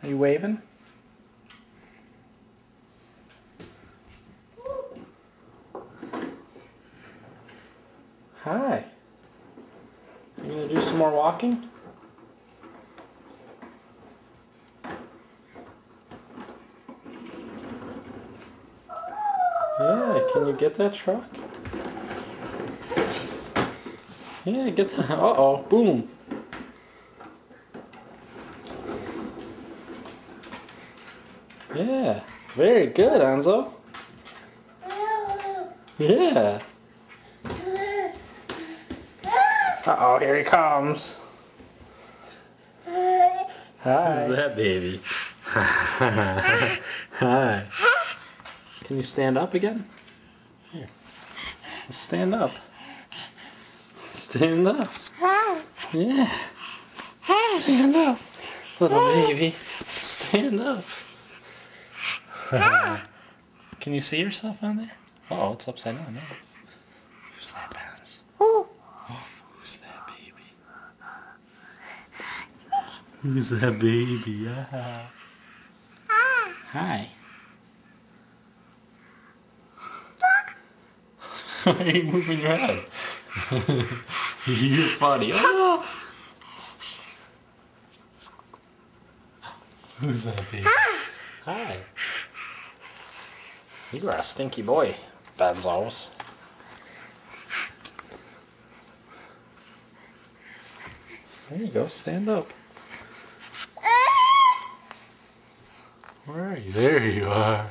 Are you waving? Hi. You gonna do some more walking? Yeah, can you get that truck? Yeah, get that. Uh-oh, boom. Yeah, very good, Enzo. Yeah. Uh-oh, here he comes. Hi. Who's that baby? Hi. Can you stand up again? Here. Stand up. Stand up. Yeah. Stand up. Little baby. Stand up. Can you see yourself on there? Uh-oh, it's upside down now. Who's that, Benz? Oh, who's that baby? Who's that baby? Hi. Why are you moving your head? You're funny. Oh. Who's that baby? Hi. You are a stinky boy, Benzos. There you go, stand up. Where are you? There you are.